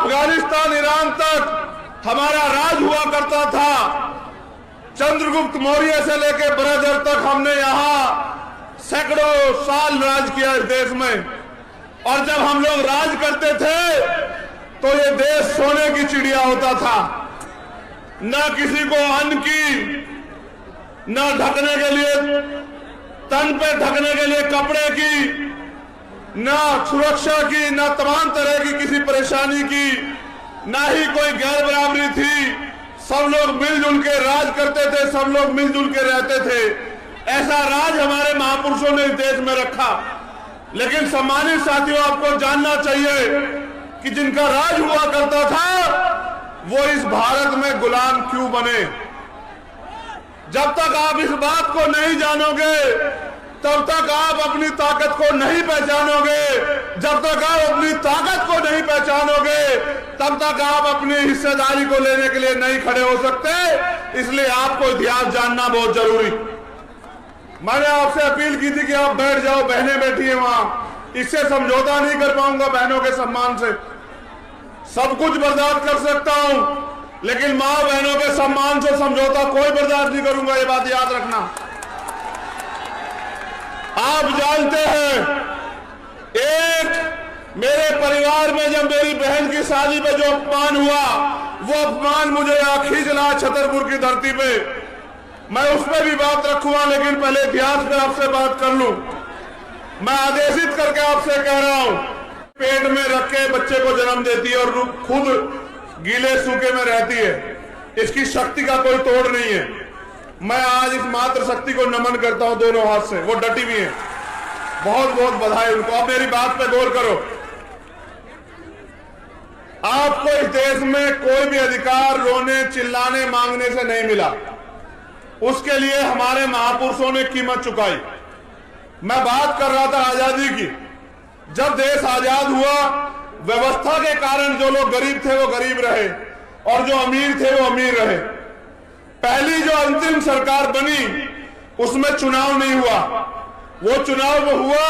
Afghanistan, Iran तक हमारा राज हुआ करता था। चंद्रगुप्त मौर्य से लेकर बरादर तक हमने यहाँ सैकड़ों साल राज किया इस देश में। और जब हम लोग राज करते थे तो ये देश सोने की चिड़िया होता था। न किसी को अन्न की, न ढकने के लिए, तन पे ढकने के लिए कपड़े की, न सुरक्षा की, न तमाम तरह की किसी परेशानी की, न ही कोई गैर बराबरी थी। सब लोग मिलजुल के राज करते थे, सब लोग मिलजुल के रहते थे। ऐसा राज हमारे महापुरुषों ने इस देश में रखा। लेकिन सम्मानित साथियों, आपको जानना चाहिए कि जिनका राज हुआ करता था वो इस भारत में गुलाम क्यों बने। जब तक आप इस बात को नहीं जानोगे तब तक आप अपनी ताकत को नहीं पहचानोगे। जब तक आप अपनी ताकत को नहीं पहचानोगे तब तक आप अपनी हिस्सेदारी को लेने के लिए नहीं खड़े हो सकते। इसलिए आपको इतिहास जानना बहुत जरूरी। मैंने आपसे अपील की थी कि आप बैठ जाओ, बहनें बैठी हैं वहां। इससे समझौता नहीं कर पाऊंगा बहनों के सम्मान से। सब कुछ बर्दाश्त कर सकता हूं लेकिन मां बहनों के सम्मान से समझौता कोई बर्दाश्त नहीं करूंगा। ये बात याद रखना। आप जानते हैं, एक मेरे परिवार में जब मेरी बहन की शादी पे जो अपमान हुआ, वो अपमान मुझे यहाँ खींच ला छतरपुर की धरती पे। मैं उस पर भी बात रखूंगा लेकिन पहले इतिहास पे आपसे बात कर लूं। मैं आदेशित करके आपसे कह रहा हूं, पेट में रख के बच्चे को जन्म देती है और खुद गीले सूखे में रहती है। इसकी शक्ति का कोई तोड़ नहीं है। मैं आज इस मातृ शक्ति को नमन करता हूं दोनों हाथ से। वो डटी भी है। बहुत बहुत बधाई उनको। अब मेरी बात पे गौर करो। आपको इस देश में कोई भी अधिकार रोने, चिल्लाने, मांगने से नहीं मिला। उसके लिए हमारे महापुरुषों ने कीमत चुकाई। मैं बात कर रहा था आजादी की। जब देश आजाद हुआ, व्यवस्था के कारण जो लोग गरीब थे वो गरीब रहे और जो अमीर थे वो अमीर रहे। पहली जो अंतिम सरकार बनी उसमें चुनाव नहीं हुआ। वो चुनाव हुआ,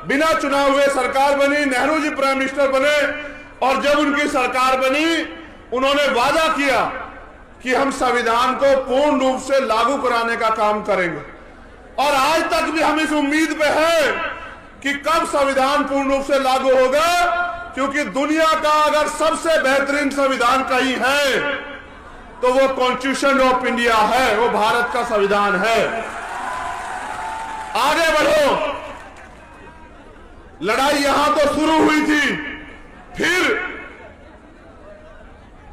बिना चुनाव हुए सरकार बनी। नेहरू जी प्राइम मिनिस्टर बने और जब उनकी सरकार बनी उन्होंने वादा किया कि हम संविधान को पूर्ण रूप से लागू कराने का काम करेंगे। और आज तक भी हम इस उम्मीद पे हैं कि कब संविधान पूर्ण रूप से लागू होगा, क्योंकि दुनिया का अगर सबसे बेहतरीन संविधान कहीं है तो वो कॉन्स्टिट्यूशन ऑफ इंडिया है, वो भारत का संविधान है। आगे बढ़ो। लड़ाई यहां तो शुरू हुई थी, फिर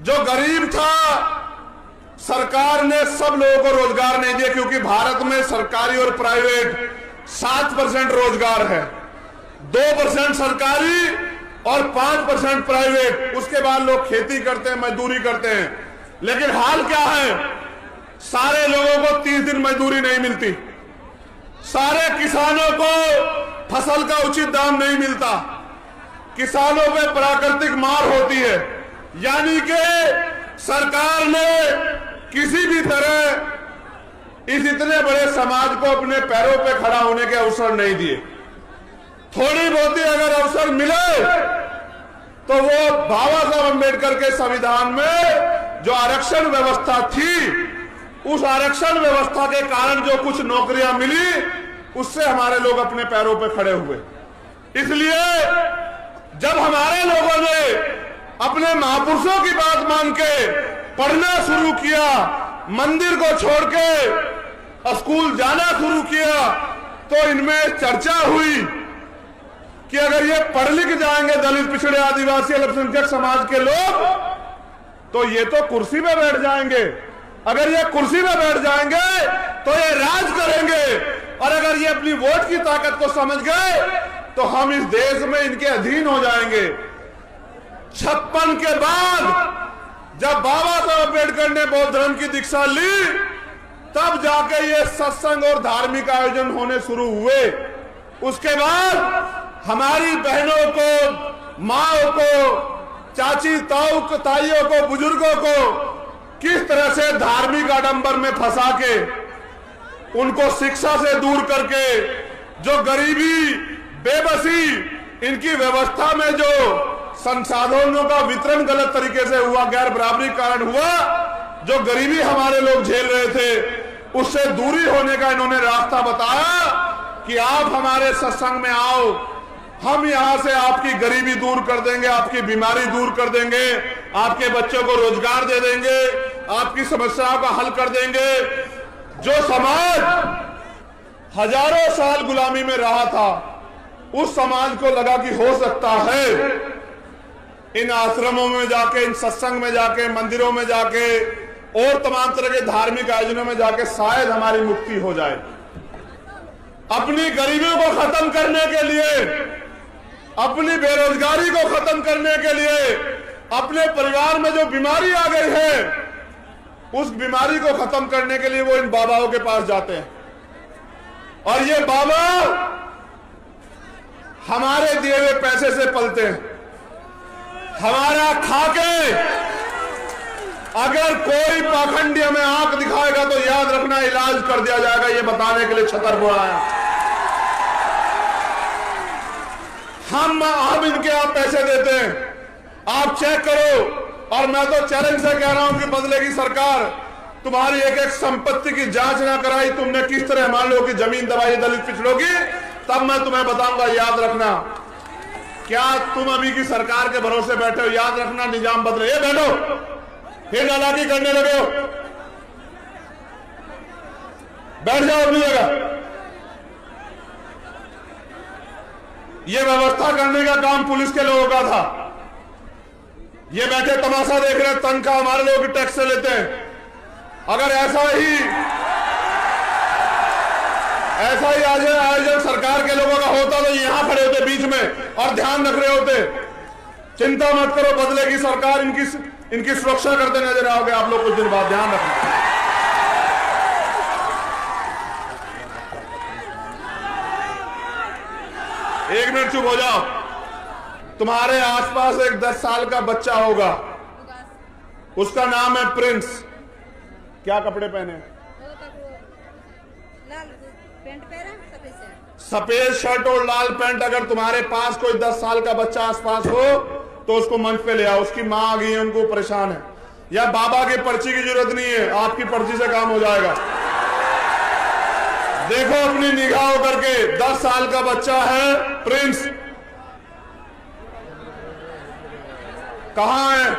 जो गरीब था, सरकार ने सब लोगों को रोजगार नहीं दिया, क्योंकि भारत में सरकारी और प्राइवेट 7% रोजगार है, 2% सरकारी और 5% प्राइवेट। उसके बाद लोग खेती करते हैं, मजदूरी करते हैं। लेकिन हाल क्या है, सारे लोगों को 30 दिन मजदूरी नहीं मिलती। सारे किसानों को फसल का उचित दाम नहीं मिलता। किसानों पे प्राकृतिक मार होती है। यानी कि सरकार ने किसी भी तरह इस इतने बड़े समाज को अपने पैरों पे खड़ा होने के अवसर नहीं दिए। थोड़ी बहुती अगर अवसर मिले तो वो बाबा साहब अम्बेडकर के संविधान में जो आरक्षण व्यवस्था थी, उस आरक्षण व्यवस्था के कारण जो कुछ नौकरियां मिली, उससे हमारे लोग अपने पैरों पे खड़े हुए। इसलिए जब हमारे लोगों ने अपने महापुरुषों की बात मान के पढ़ना शुरू किया, मंदिर को छोड़ के स्कूल जाना शुरू किया, तो इनमें चर्चा हुई कि अगर ये पढ़ लिख जाएंगे दलित, पिछड़े, आदिवासी, अल्पसंख्यक समाज के लोग, तो ये तो कुर्सी पे बैठ जाएंगे। अगर ये कुर्सी पे बैठ जाएंगे तो ये राज करेंगे, और अगर ये अपनी वोट की ताकत को समझ गए तो हम इस देश में इनके अधीन हो जाएंगे। 56 के बाद जब बाबा साहब अम्बेडकर ने बौद्ध धर्म की दीक्षा ली, तब जाके ये सत्संग और धार्मिक आयोजन होने शुरू हुए। उसके बाद हमारी बहनों को, माओ को, चाची ताइयों को, बुजुर्गों को किस तरह से धार्मिक आडंबर में फंसा के, उनको शिक्षा से दूर करके, जो गरीबी, बेबसी, इनकी व्यवस्था में जो संसाधनों का वितरण गलत तरीके से हुआ, गैर बराबरी कारण हुआ, जो गरीबी हमारे लोग झेल रहे थे उससे दूरी होने का इन्होंने रास्ता बताया कि आप हमारे सत्संग में आओ, हम यहां से आपकी गरीबी दूर कर देंगे, आपकी बीमारी दूर कर देंगे, आपके बच्चों को रोजगार दे देंगे, आपकी समस्याओं का हल कर देंगे। जो समाज हजारों साल गुलामी में रहा था, उस समाज को लगा कि हो सकता है इन आश्रमों में जाके, इन सत्संग में जाके, मंदिरों में जाके और तमाम तरह के धार्मिक आयोजनों में जाके शायद हमारी मुक्ति हो जाए। अपनी गरीबी को खत्म करने के लिए, अपनी बेरोजगारी को खत्म करने के लिए, अपने परिवार में जो बीमारी आ गई है उस बीमारी को खत्म करने के लिए वो इन बाबाओं के पास जाते हैं। और ये बाबा हमारे दिए हुए पैसे से पलते हैं, हमारा खाके। अगर कोई पाखंडी हमें आंख दिखाएगा तो याद रखना इलाज कर दिया जाएगा, ये बताने के लिए छतरपुर आया। हम इनके आप पैसे देते हैं, आप चेक करो। और मैं तो चैलेंज से कह रहा हूं कि बदलेगी सरकार, तुम्हारी एक एक संपत्ति की जांच ना कराई, तुमने किस तरह हमारे लोगों की जमीन दबाई दलित पिछड़ों की, तब मैं तुम्हें बताऊंगा। याद रखना, क्या तुम अभी की सरकार के भरोसे बैठे हो? याद रखना निजाम बदले, ये बैठो फिर चालाकी करने लगे हो, बैठ जाओ अपनी जगह। ये व्यवस्था करने का काम पुलिस के लोगों का था। ये बैठे तमाशा देख रहे हैं, तनख्वाह हमारे लोग टैक्स से लेते हैं। अगर ऐसा ही आयोजन सरकार के लोगों का होता तो यहां खड़े होते बीच में और ध्यान रख रहे होते। चिंता मत करो, बदलेगी सरकार, इनकी सुरक्षा करते नजर आओगे आप लोग कुछ दिन बाद, ध्यान रखना। एक मिनट चुप हो जाओ। तुम्हारे आसपास एक 10 साल का बच्चा होगा, उसका नाम है प्रिंस। क्या कपड़े पहने? सफेद शर्ट और लाल पैंट। अगर तुम्हारे पास कोई 10 साल का बच्चा आसपास हो तो उसको मंच पे ले आओ। उसकी मां आ गई है, उनको परेशान है, या बाबा की पर्ची की जरूरत नहीं है, आपकी पर्ची से काम हो जाएगा। देखो अपनी निगाह करके, 10 साल का बच्चा है प्रिंस, कहां है?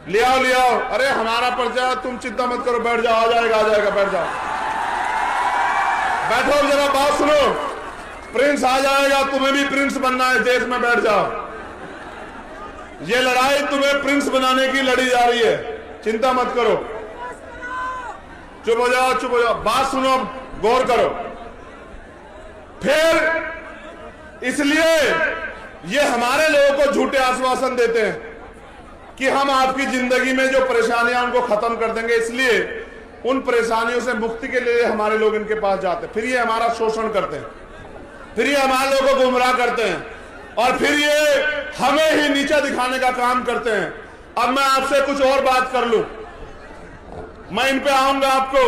ले आओ ले आओ। अरे हमारा पर्चा, तुम चिंता मत करो, बैठ जाओ, आ जाएगा, बैठ जाओ, बैठो जरा, बात सुनो। प्रिंस आ जाएगा, तुम्हें भी प्रिंस बनना है देश में, बैठ जाओ। ये लड़ाई तुम्हें प्रिंस बनाने की लड़ी जा रही है, चिंता मत करो। चुप हो जाओ, बात सुनो, गौर करो। फिर इसलिए ये हमारे लोगों को झूठे आश्वासन देते हैं कि हम आपकी जिंदगी में जो परेशानियां उनको खत्म कर देंगे, इसलिए उन परेशानियों से मुक्ति के लिए हमारे लोग इनके पास जाते हैं। फिर ये हमारा शोषण करते हैं, फिर ये हमारे लोगों को गुमराह करते हैं, और फिर ये हमें ही नीचा दिखाने का काम करते हैं। अब मैं आपसे कुछ और बात कर लूं, मैं इन पे आऊंगा, आपको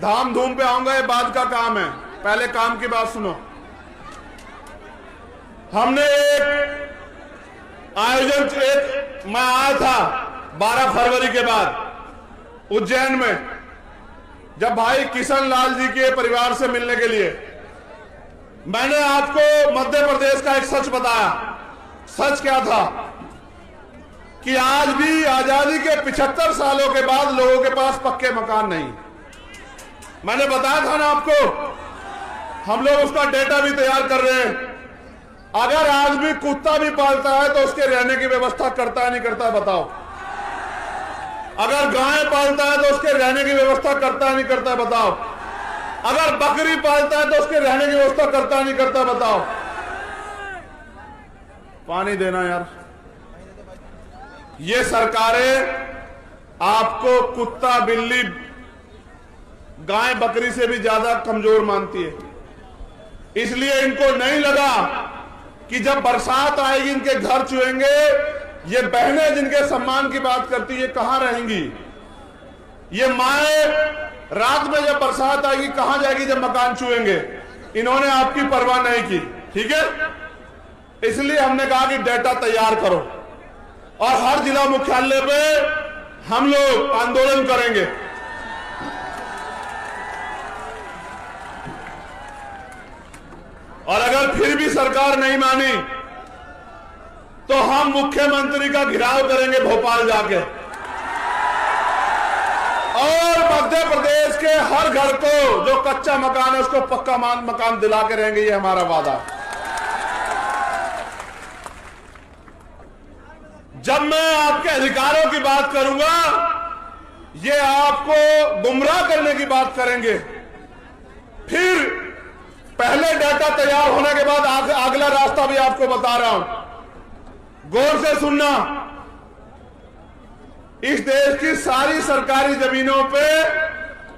धाम धूम पे आऊंगा, ये बात का काम है। पहले काम की बात सुनो। हमने एक आयोजन, मैं आया था 12 फरवरी के बाद उज्जैन में, जब भाई किशन लाल जी के परिवार से मिलने के लिए। मैंने आपको मध्य प्रदेश का एक सच बताया। सच क्या था कि आज भी आजादी के 75 सालों के बाद लोगों के पास पक्के मकान नहीं। मैंने बताया था ना आपको, हम लोग उसका डेटा भी तैयार कर रहे हैं। अगर आज भी कुत्ता भी पालता है तो उसके रहने की व्यवस्था करता है नहीं करता, बताओ? अगर गाय पालता है तो उसके रहने की व्यवस्था करता है नहीं करता, बताओ? अगर बकरी पालता है तो उसके रहने की व्यवस्था करता है नहीं करता, बताओ? पानी देना यार। ये सरकारें आपको कुत्ता बिल्ली गाय बकरी से भी ज्यादा कमजोर मानती है। इसलिए इनको नहीं लगा कि जब बरसात आएगी इनके घर चुएंगे। ये बहनें जिनके सम्मान की बात करती है कहां रहेंगी? ये माए रात में जब बरसात आएगी कहां जाएगी जब मकान चुएंगे? इन्होंने आपकी परवाह नहीं की, ठीक है? इसलिए हमने कहा कि डेटा तैयार करो और हर जिला मुख्यालय पे हम लोग आंदोलन करेंगे। और अगर फिर भी सरकार नहीं मानी तो हम मुख्यमंत्री का घेराव करेंगे भोपाल जाके और मध्य प्रदेश के हर घर को जो कच्चा मकान है उसको पक्का मकान दिला के रहेंगे। ये हमारा वादा। जब मैं आपके अधिकारों की बात करूंगा, ये आपको गुमराह करने की बात करेंगे। फिर पहले डाटा तैयार होने के बाद अगला रास्ता भी आपको बता रहा हूं, गौर से सुनना। इस देश की सारी सरकारी जमीनों पे,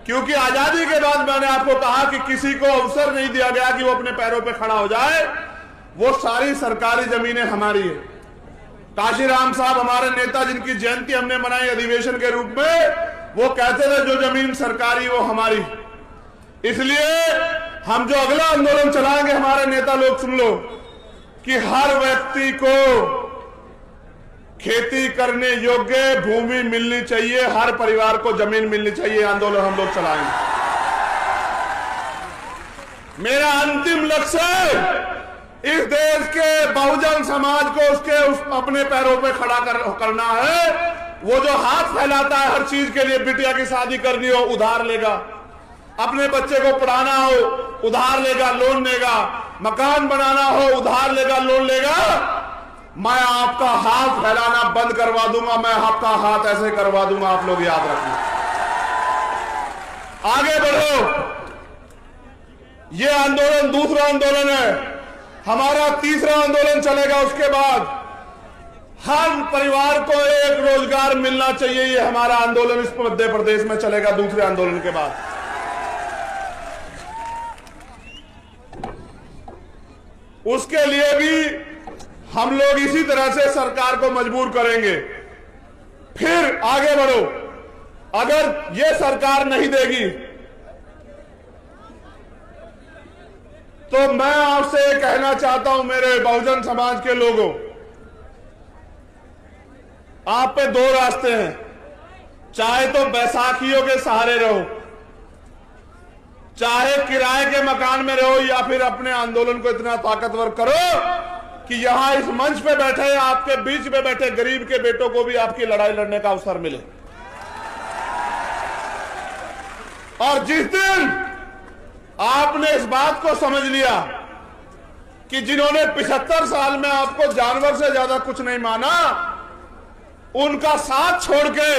क्योंकि आजादी के बाद मैंने आपको कहा कि किसी को अवसर नहीं दिया गया कि वो अपने पैरों पे खड़ा हो जाए, वो सारी सरकारी जमीनें हमारी है। काशीराम साहब हमारे नेता, जिनकी जयंती हमने मनाई अधिवेशन के रूप में, वो कहते थे जो जमीन सरकारी वो हमारी। इसलिए हम जो अगला आंदोलन चलाएंगे, हमारे नेता लोग सुन लो, कि हर व्यक्ति को खेती करने योग्य भूमि मिलनी चाहिए, हर परिवार को जमीन मिलनी चाहिए। आंदोलन हम लोग चलाएंगे। मेरा अंतिम लक्ष्य इस देश के बहुजन समाज को अपने पैरों पे खड़ा करना है। वो जो हाथ फैलाता है हर चीज के लिए, बिटिया की शादी करनी हो उधार लेगा, अपने बच्चे को पढ़ाना हो उधार लेगा, लोन लेगा, मकान बनाना हो उधार लेगा, लोन लेगा। मैं आपका हाथ फैलाना बंद करवा दूंगा, मैं आपका हाथ ऐसे करवा दूंगा। आप लोग याद रखना, आगे बढ़ो। ये आंदोलन दूसरा आंदोलन है, हमारा तीसरा आंदोलन चलेगा। उसके बाद हर परिवार को एक रोजगार मिलना चाहिए, ये हमारा आंदोलन इस मध्य प्रदेश में चलेगा दूसरे आंदोलन के बाद। उसके लिए भी हम लोग इसी तरह से सरकार को मजबूर करेंगे। फिर आगे बढ़ो। अगर ये सरकार नहीं देगी तो मैं आपसे कहना चाहता हूं, मेरे बहुजन समाज के लोगों, आप पे दो रास्ते हैं। चाहे तो बैसाखियों के सहारे रहो, चाहे किराए के मकान में रहो, या फिर अपने आंदोलन को इतना ताकतवर करो कि यहां इस मंच पे बैठे, आपके बीच में बैठे गरीब के बेटों को भी आपकी लड़ाई लड़ने का अवसर मिले। और जिस दिन आपने इस बात को समझ लिया कि जिन्होंने 75 साल में आपको जानवर से ज्यादा कुछ नहीं माना, उनका साथ छोड़ के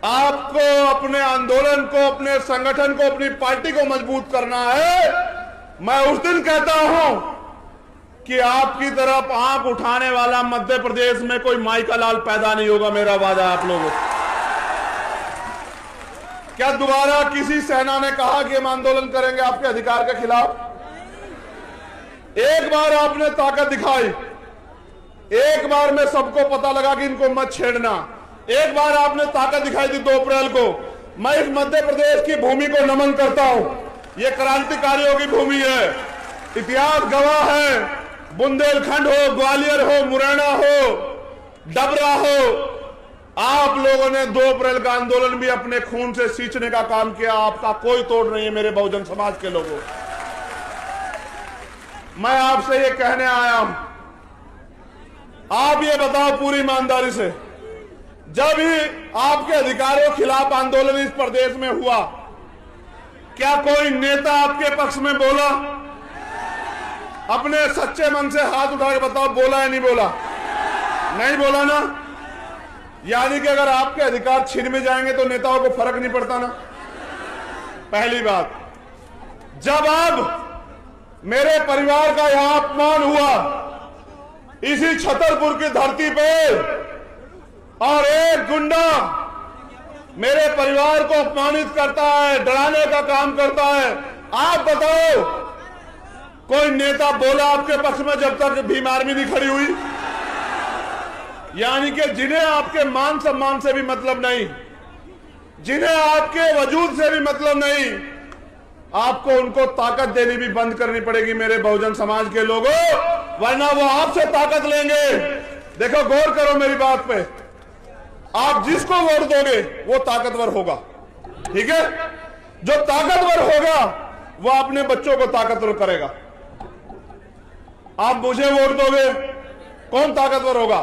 आपको अपने आंदोलन को, अपने संगठन को, अपनी पार्टी को मजबूत करना है, मैं उस दिन कहता हूं कि आपकी तरफ आंख उठाने वाला मध्य प्रदेश में कोई माई का लाल पैदा नहीं होगा। मेरा वादा आप लोगों को। क्या दोबारा किसी सेना ने कहा कि हम आंदोलन करेंगे आपके अधिकार के खिलाफ? एक बार आपने ताकत दिखाई, एक बार में सबको पता लगा कि इनको मत छेड़ना। एक बार आपने ताकत दिखाई थी 2 अप्रैल को। मैं इस मध्य प्रदेश की भूमि को नमन करता हूं। यह क्रांतिकारियों की भूमि है, इतिहास गवाह है। बुंदेलखंड हो, ग्वालियर हो, मुरैना हो, डबरा हो, आप लोगों ने 2 अप्रैल का आंदोलन भी अपने खून से सींचने का काम किया। आपका कोई तोड़ नहीं है मेरे बहुजन समाज के लोगों। मैं आपसे ये कहने आया हूं, आप ये बताओ पूरी ईमानदारी से, जब ही आपके अधिकारों के खिलाफ आंदोलन इस प्रदेश में हुआ, क्या कोई नेता आपके पक्ष में बोला? अपने सच्चे मन से हाथ उठा के बताओ, बोला या नहीं बोला? नहीं बोला ना। यानी कि अगर आपके अधिकार छीन में जाएंगे तो नेताओं को फर्क नहीं पड़ता ना। पहली बात, जब अब मेरे परिवार का यहां अपमान हुआ इसी छतरपुर की धरती पे, और एक गुंडा मेरे परिवार को अपमानित करता है, डराने का काम करता है, आप बताओ कोई नेता बोला आपके पक्ष में जब तक भीम आर्मी नहीं खड़ी हुई? यानी कि जिन्हें आपके मान सम्मान से भी मतलब नहीं, जिन्हें आपके वजूद से भी मतलब नहीं, आपको उनको ताकत देनी भी बंद करनी पड़ेगी मेरे बहुजन समाज के लोगों। वरना वो आपसे ताकत लेंगे। देखो, गौर करो मेरी बात पे, आप जिसको वोट दोगे वो ताकतवर होगा, ठीक है? जो ताकतवर होगा वो अपने बच्चों को ताकतवर करेगा। आप मुझे वोट दोगे, कौन ताकतवर होगा?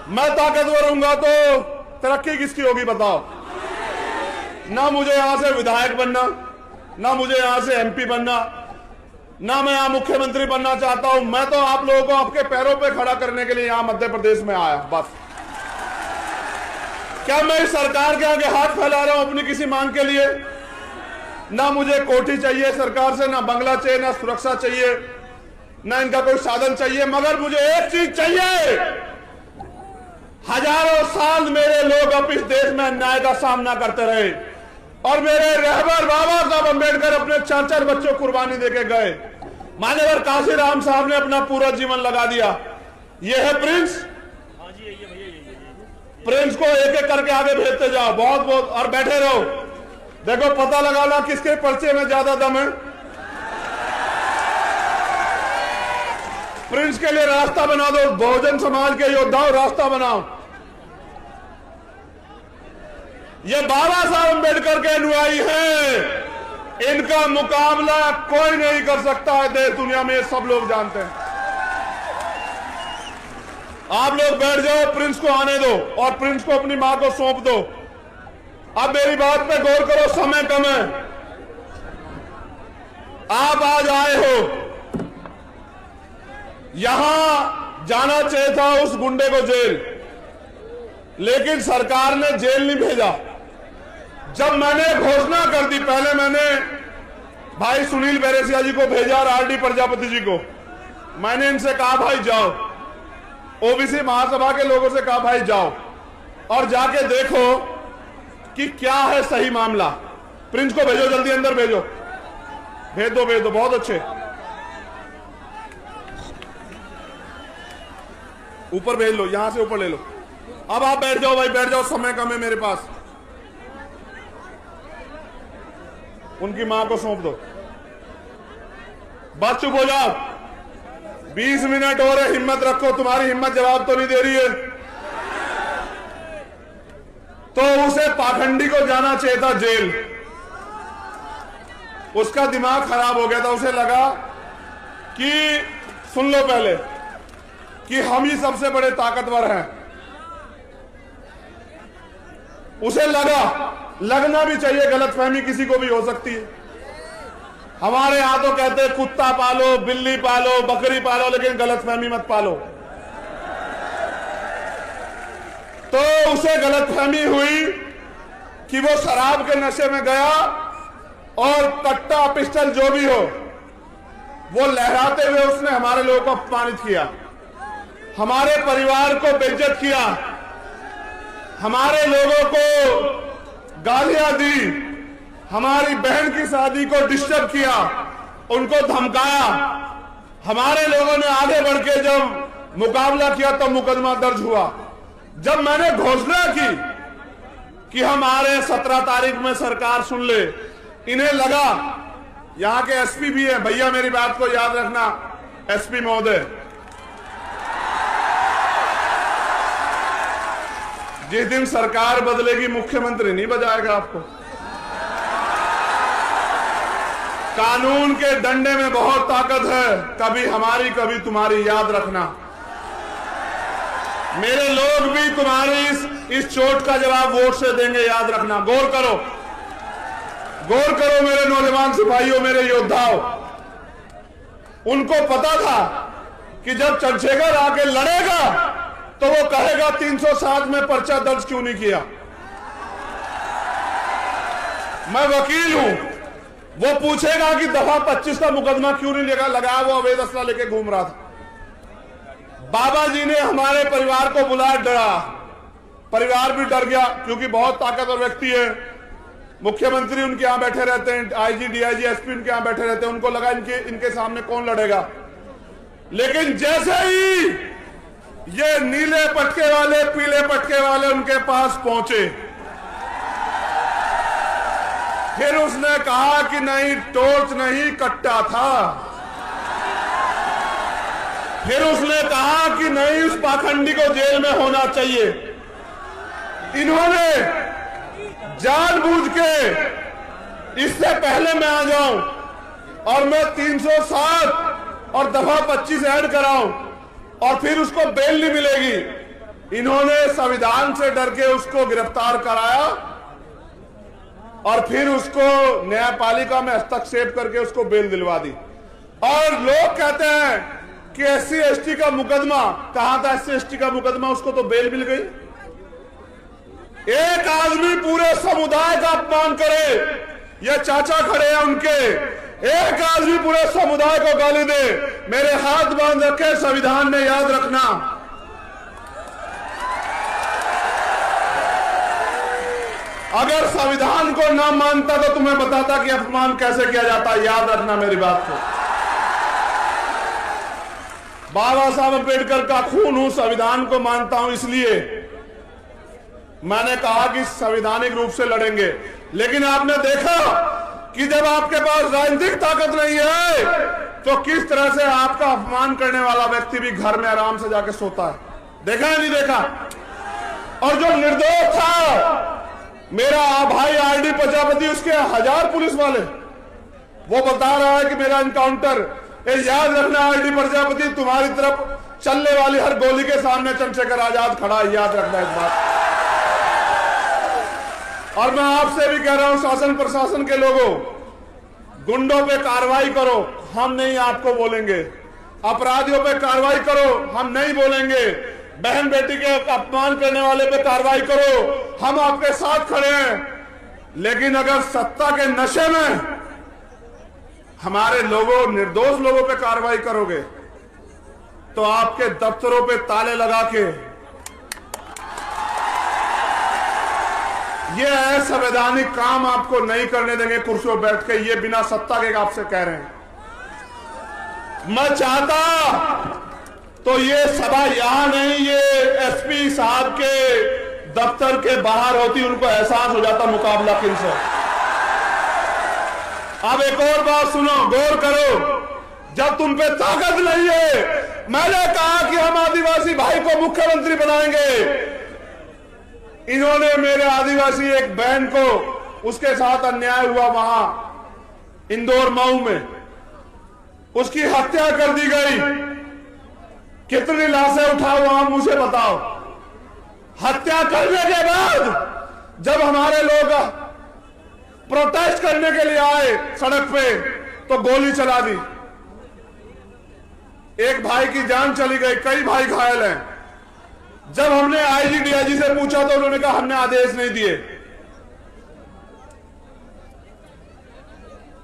मैं ताकतवर हूंगा तो तरक्की किसकी होगी बताओ? ना मुझे यहां से विधायक बनना, ना मुझे यहां से एमपी बनना, ना मैं यहां मुख्यमंत्री बनना चाहता हूं। मैं तो आप लोगों को आपके पैरों पे खड़ा करने के लिए यहां मध्य प्रदेश में आया, बस। क्या मैं इस सरकार के आगे हाथ फैला रहा हूं अपनी किसी मांग के लिए? ना मुझे कोठी चाहिए सरकार से, ना बंगला चाहिए, ना सुरक्षा चाहिए, ना इनका कोई साधन चाहिए, मगर मुझे एक चीज चाहिए। हजारों साल मेरे लोग अब इस देश में अन्याय का सामना करते रहे और मेरे रहबर बाबा साहब अम्बेडकर अपने 4-4 बच्चों कुर्बानी देके गए। मान्यवर काशीराम साहब ने अपना पूरा जीवन लगा दिया। ये है प्रिंस। प्रिंस को एक एक करके आगे भेजते जाओ, बहुत बहुत, और बैठे रहो। देखो, पता लगाना किसके पर्चे में ज्यादा दम है। प्रिंस के लिए रास्ता बना दो, बहुजन समाज के योद्धाओं, रास्ता बनाओ। ये बाबा साहब अम्बेडकर के अनुयायी हैं, इनका मुकाबला कोई नहीं कर सकता है देश दुनिया में, ये सब लोग जानते हैं। आप लोग बैठ जाओ, प्रिंस को आने दो और प्रिंस को अपनी मां को सौंप दो। अब मेरी बात पे गौर करो, समय कम है। आप आज आए हो, यहां जाना चाहिए था उस गुंडे को जेल, लेकिन सरकार ने जेल नहीं भेजा। जब मैंने घोषणा कर दी, पहले मैंने भाई सुनील बैरेसिया जी को भेजा और आरडी प्रजापति जी को। मैंने इनसे कहा भाई जाओ, ओबीसी महासभा के लोगों से कहा भाई जाओ और जाके देखो कि क्या है सही मामला। प्रिंस को भेजो, जल्दी अंदर भेजो, भेज दो, बहुत अच्छे। ऊपर भेज लो, यहां से ऊपर ले लो। अब आप बैठ जाओ भाई, बैठ जाओ, समय कम है मेरे पास। उनकी मां को सौंप दो, बस चुप हो जाओ। 20 मिनट और है, हिम्मत रखो। तुम्हारी हिम्मत जवाब तो नहीं दे रही है। तो उसे पाखंडी को जाना चाहिए था जेल। उसका दिमाग खराब हो गया था, उसे लगा कि, सुन लो पहले, कि हम ही सबसे बड़े ताकतवर हैं। उसे लगना भी चाहिए, गलतफहमी किसी को भी हो सकती है। हमारे यहां तो कहते हैं कुत्ता पालो, बिल्ली पालो, बकरी पालो, लेकिन गलतफहमी मत पालो। तो उसे गलतफहमी हुई कि वो शराब के नशे में गया और कट्टा पिस्टल जो भी हो वो लहराते हुए उसने हमारे लोगों को अपमानित किया, हमारे परिवार को बेइज्जत किया, हमारे लोगों को गालियां दी, हमारी बहन की शादी को डिस्टर्ब किया, उनको धमकाया। हमारे लोगों ने आगे बढ़ के जब मुकाबला किया तो मुकदमा दर्ज हुआ। जब मैंने घोषणा की कि हम आ रहे 17 तारीख में, सरकार सुन ले, इन्हें लगा, यहां के एसपी भी हैं, भैया मेरी बात को याद रखना, एसपी महोदय, जिस दिन सरकार बदलेगी मुख्यमंत्री नहीं बजाएगा आपको। कानून के डंडे में बहुत ताकत है, कभी हमारी कभी तुम्हारी, याद रखना। मेरे लोग भी तुम्हारी इस चोट का जवाब वोट से देंगे, याद रखना। गौर करो, गौर करो मेरे नौजवान सिपाहियों, मेरे योद्धाओं। उनको पता था कि जब चंद्रशेखर आके लड़ेगा तो वो कहेगा 307 में पर्चा दर्ज क्यों नहीं किया। मैं वकील हूं, वो पूछेगा कि दफा 25 का मुकदमा क्यों नहीं लगाया, वो अवैध असला लेके घूम रहा था। बाबा जी ने हमारे परिवार को बुलाया, डरा, परिवार भी डर गया क्योंकि बहुत ताकतवर व्यक्ति है। मुख्यमंत्री उनके यहां बैठे रहते हैं, आईजी, डीआईजी, एसपी उनके यहां बैठे रहते हैं। उनको लगा इनके सामने कौन लड़ेगा। लेकिन जैसे ही ये नीले पटके वाले, पीले पटके वाले उनके पास पहुंचे, फिर उसने कहा कि नहीं, टॉर्च नहीं, कट्टा था। फिर उसने कहा कि नहीं, उस पाखंडी को जेल में होना चाहिए। इन्होंने जानबूझ के, इससे पहले मैं आ जाऊं और मैं 307 और दफा 25 ऐड कराऊं और फिर उसको बेल नहीं मिलेगी, इन्होंने संविधान से डर के उसको गिरफ्तार कराया और फिर उसको न्यायपालिका में हस्तक्षेप करके उसको बेल दिलवा दी। और लोग कहते हैं कि SC/ST का मुकदमा, कहां था SC/ST का मुकदमा, उसको तो बेल मिल गई। एक आदमी पूरे समुदाय का अपमान करे, ये चाचा खड़े हैं उनके, एक आदमी पूरे समुदाय को गाली दे, मेरे हाथ बांध रखे संविधान ने, याद रखना। अगर संविधान को ना मानता तो तुम्हें बताता कि अपमान कैसे किया जाता है, याद रखना मेरी बात को। बाबा साहब अम्बेडकर का खून हूं, संविधान को मानता हूं, इसलिए मैंने कहा कि संवैधानिक रूप से लड़ेंगे। लेकिन आपने देखा कि जब आपके पास राजनीतिक ताकत नहीं है तो किस तरह से आपका अपमान करने वाला व्यक्ति भी घर में आराम से जाके सोता है। देखा है नहीं देखा? और जो निर्दोष था मेरा भाई RD प्रजापति, उसके 1000 पुलिस वाले, वो बता रहा है कि मेरा एनकाउंटर, याद रखना RD प्रजापति, तुम्हारी तरफ चलने वाली हर गोली के सामने चंद्रशेखर आजाद खड़ा है, याद रखना इस बात। और मैं आपसे भी कह रहा हूं, शासन प्रशासन के लोगों, गुंडों पे कार्रवाई करो, हम नहीं आपको बोलेंगे। अपराधियों पे कार्रवाई करो, हम नहीं बोलेंगे। बहन बेटी के अपमान करने वाले पे कार्रवाई करो, हम आपके साथ खड़े हैं। लेकिन अगर सत्ता के नशे में हमारे लोगों, निर्दोष लोगों पे कार्रवाई करोगे तो आपके दफ्तरों पे ताले लगा के ये असंवैधानिक काम आपको नहीं करने देंगे कुर्सियों बैठ के। ये बिना सत्ता के आपसे कह रहे हैं। मैं चाहता तो ये सभा यहां नहीं, ये SP साहब के दफ्तर के बाहर होती, उनको एहसास हो जाता मुकाबला किनसे। अब एक और बात सुनो, गौर करो। जब तुम पे ताकत नहीं है, मैंने कहा कि हम आदिवासी भाई को मुख्यमंत्री बनाएंगे। इन्होंने मेरे आदिवासी एक बहन को, उसके साथ अन्याय हुआ वहां इंदौर मऊ में, उसकी हत्या कर दी गई। कितनी लाशें उठाओ आप मुझे बताओ। हत्या करने के बाद जब हमारे लोग प्रोटेस्ट करने के लिए आए सड़क पे तो गोली चला दी। एक भाई की जान चली गई, कई भाई घायल हैं। जब हमने IG DIG से पूछा तो उन्होंने कहा हमने आदेश नहीं दिए।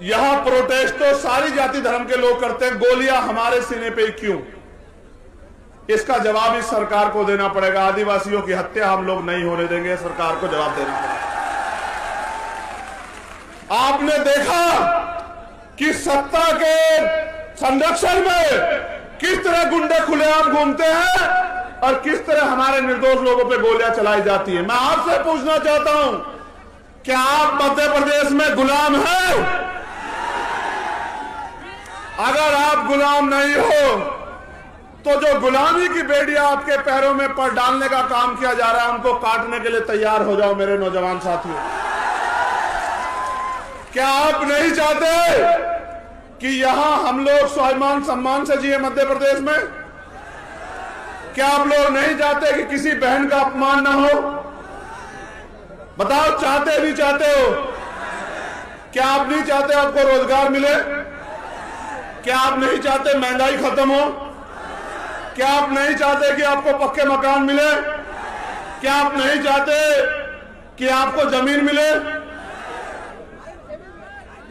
यहां प्रोटेस्ट तो सारी जाति धर्म के लोग करते हैं, गोलियां हमारे सीने पे क्यों? इसका जवाब इस सरकार को देना पड़ेगा। आदिवासियों की हत्या हम लोग नहीं होने देंगे, सरकार को जवाब देना पड़ेगा। आपने देखा कि सत्ता के संरक्षण में किस तरह गुंडे खुलेआम घूमते हैं और किस तरह हमारे निर्दोष लोगों पे गोलियां चलाई जाती है। मैं आपसे पूछना चाहता हूं, क्या आप मध्य प्रदेश में गुलाम हैं? अगर आप गुलाम नहीं हो तो जो गुलामी की बेड़ियां आपके पैरों में पर डालने का काम किया जा रहा है, उनको काटने के लिए तैयार हो जाओ मेरे नौजवान साथियों। क्या आप नहीं चाहते कि यहां हम लोग स्वाभिमान सम्मान से जिए मध्य प्रदेश में? क्या आप लोग नहीं चाहते कि किसी बहन का अपमान ना हो? बताओ, चाहते नहीं चाहते हो? क्या आप नहीं चाहते आपको रोजगार मिले? क्या आप नहीं चाहते महंगाई खत्म हो? क्या आप नहीं चाहते कि आपको पक्के मकान मिले? क्या आप नहीं चाहते कि आपको जमीन मिले?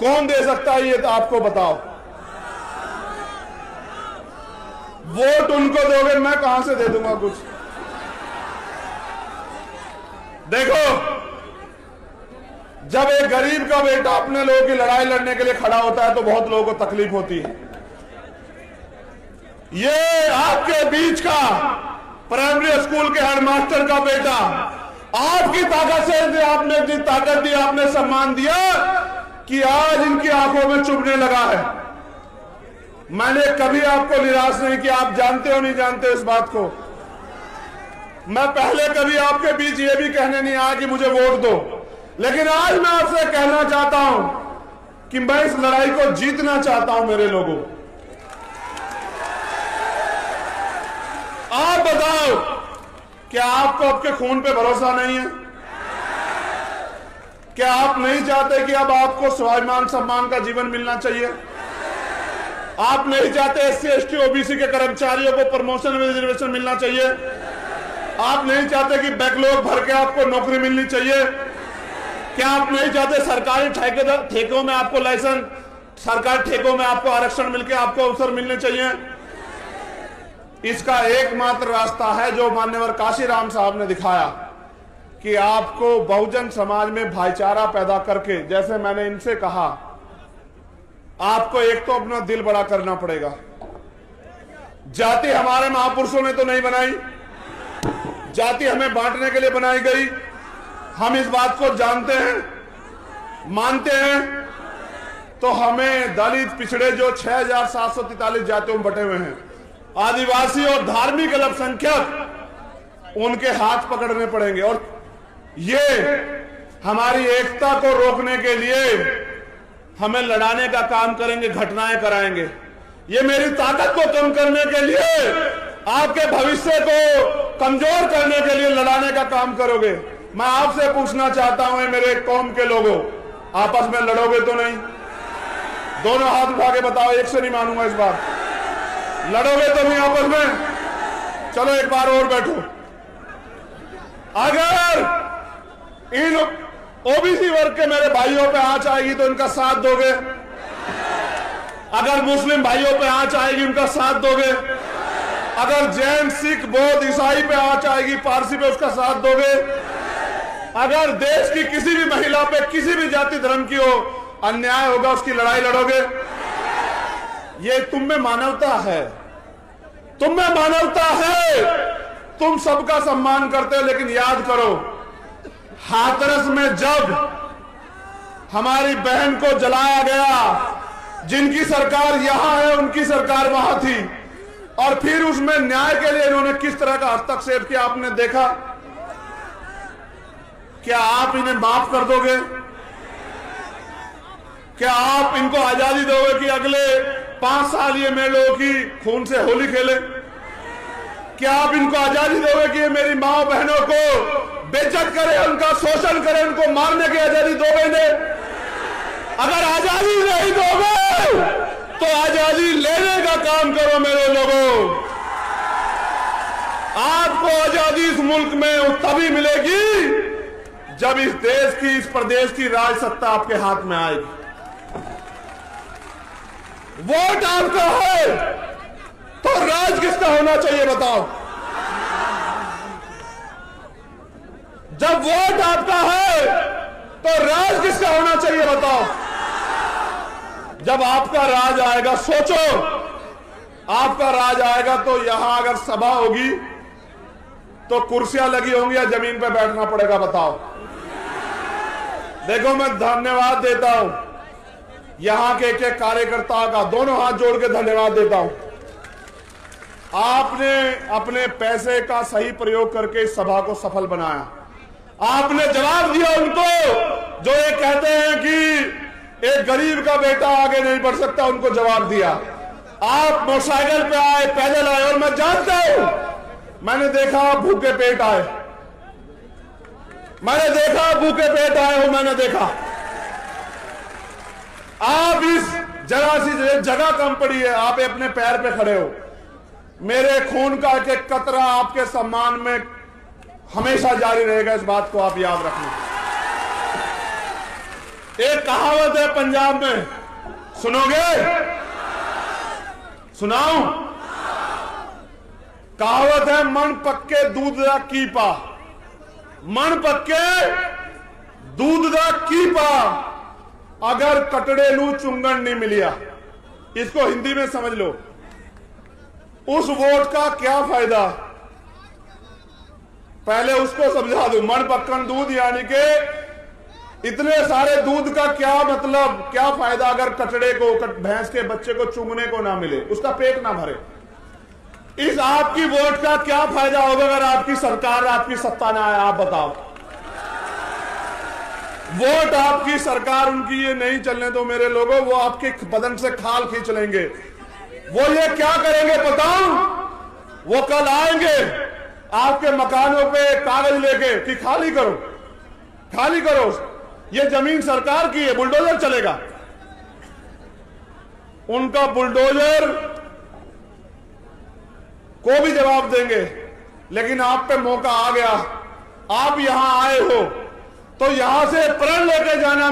कौन दे सकता है ये तो आपको बताओ। वोट उनको दोगे, मैं कहां से दे दूंगा कुछ? देखो, जब एक गरीब का बेटा अपने लोगों की लड़ाई लड़ने के लिए खड़ा होता है तो बहुत लोगों को तकलीफ होती है। ये आपके बीच का प्राइमरी स्कूल के हेडमास्टर का बेटा आपकी ताकत से, आपने जितनी ताकत दी, आपने सम्मान दिया कि आज इनकी आंखों में चुभने लगा है। मैंने कभी आपको निराश नहीं किया। आप जानते हो नहीं जानते इस बात को। मैं पहले कभी आपके बीच ये भी कहने नहीं आया कि मुझे वोट दो, लेकिन आज मैं आपसे कहना चाहता हूं कि मैं इस लड़ाई को जीतना चाहता हूं। मेरे लोगों, आप बताओ, क्या आपको आपके खून पे भरोसा नहीं है? क्या आप नहीं चाहते कि अब आपको स्वाभिमान सम्मान का जीवन मिलना चाहिए? आप नहीं चाहते एससी एसटी ओबीसी के कर्मचारियों को प्रमोशन में रिजर्वेशन मिलना चाहिए? आप नहीं चाहते कि बैकलॉग भर के आपको नौकरी मिलनी चाहिए? क्या आप नहीं चाहते सरकारी ठेकों में आपको लाइसेंस, सरकारी ठेकों में आपको आरक्षण मिलकर आपको अवसर मिलने चाहिए? इसका एकमात्र रास्ता है जो मान्यवर काशीराम साहब ने दिखाया कि आपको बहुजन समाज में भाईचारा पैदा करके, जैसे मैंने इनसे कहा, आपको एक तो अपना दिल बड़ा करना पड़ेगा। जाति हमारे महापुरुषों ने तो नहीं बनाई, जाति हमें बांटने के लिए बनाई गई। हम इस बात को जानते हैं, मानते हैं। तो हमें दलित, पिछड़े जो 6743 जातियों में बटे हुए हैं, आदिवासी और धार्मिक अल्पसंख्यक, उनके हाथ पकड़ने पड़ेंगे। और ये हमारी एकता को रोकने के लिए हमें लड़ाने का काम करेंगे, घटनाएं कराएंगे। ये मेरी ताकत को कम करने के लिए, आपके भविष्य को कमजोर करने के लिए लड़ाने का काम करोगे। मैं आपसे पूछना चाहता हूं, मेरे कौम के लोगों, आपस में लड़ोगे तो नहीं? दोनों हाथ उठा के बताओ, एक से नहीं मानूंगा इस बार। लड़ोगे तो नहीं आपस में? चलो एक बार और बैठो। अगर इन ओबीसी वर्ग के मेरे भाइयों पे आंच आएगी तो इनका साथ दोगे? अगर मुस्लिम भाइयों पे आंच आएगी उनका साथ दोगे? अगर जैन, सिख, बौद्ध, ईसाई पे आंच आएगी, पारसी पे, उसका साथ दोगे? अगर देश की किसी भी महिला पे, किसी भी जाति धर्म की हो, अन्याय होगा, उसकी लड़ाई लड़ोगे? ये तुम में मानवता है, तुम में मानवता है। तुम सबका सम्मान करते हो, लेकिन याद करो, हाथरस में जब हमारी बहन को जलाया गया, जिनकी सरकार यहां है उनकी सरकार वहां थी, और फिर उसमें न्याय के लिए इन्होंने किस तरह का हस्तक्षेप किया आपने देखा? क्या आप इन्हें माफ कर दोगे? क्या आप इनको आजादी दोगे कि अगले 5 साल ये मेरे लोगों की खून से होली खेले? क्या आप इनको आजादी दोगे कि ये मेरी मां बहनों को बेइज्जत करे, उनका शोषण करे, उनको मारने की आजादी दोगे इन्हें? अगर आजादी नहीं दोगे तो आजादी लेने का काम करो मेरे लोगों। आपको आजादी इस मुल्क में तभी मिलेगी जब इस देश की, इस प्रदेश की राज सत्ता आपके हाथ में आएगी। वोट आपका है तो राज किसका होना चाहिए बताओ? जब वोट आपका है तो राज किसका होना चाहिए बताओ? जब आपका राज आएगा, सोचो, आपका राज आएगा तो यहां अगर सभा होगी तो कुर्सियां लगी होंगी या जमीन पर बैठना पड़ेगा बताओ? देखो, मैं धन्यवाद देता हूं यहां के एक कार्यकर्ताओं का, दोनों हाथ जोड़ के धन्यवाद देता हूं। आपने अपने पैसे का सही प्रयोग करके इस सभा को सफल बनाया। आपने जवाब दिया उनको जो ये कहते हैं कि एक गरीब का बेटा आगे नहीं बढ़ सकता, उनको जवाब दिया। आप मोटरसाइकिल पे आए, पैदल आए, और मैं जानता हूं, मैंने देखा भूखे पेट आए, मैंने देखा भूखे पेट आए हो, मैंने देखा। आप इस जगह कम पड़ी है, आप अपने पैर पे खड़े हो। मेरे खून का एक एक कतरा आपके सम्मान में हमेशा जारी रहेगा, इस बात को आप याद रखना। एक कहावत है पंजाब में, सुनोगे? सुनाऊं? कहावत है, मन पक्के दूध दा कीपा। मन पक्के दूध दा कीपा, अगर कटड़े नू चुंगन नहीं मिलिया। इसको हिंदी में समझ लो, उस वोट का क्या फायदा? पहले उसको समझा दो। मन पक्कन दूध यानी के इतने सारे दूध का क्या मतलब, क्या फायदा अगर कचड़े को, भैंस के बच्चे को चुंगने को ना मिले, उसका पेट ना भरे। इस आपकी वोट का क्या फायदा होगा अगर आपकी सरकार, आपकी सत्ता ना आए? आप बताओ। वोट आपकी सरकार उनकी ये नहीं चलने दो मेरे लोगों, वो आपके बदन से खाल खींच लेंगे। वो ये क्या करेंगे बताओ? वो कल आएंगे आपके मकानों पे कागज लेके कि खाली करो, खाली करो, ये जमीन सरकार की है, बुलडोजर चलेगा। उनका बुलडोजर को भी जवाब देंगे। लेकिन आप पे मौका आ गया, आप यहां आए हो तो यहां से प्रण लेके जाना।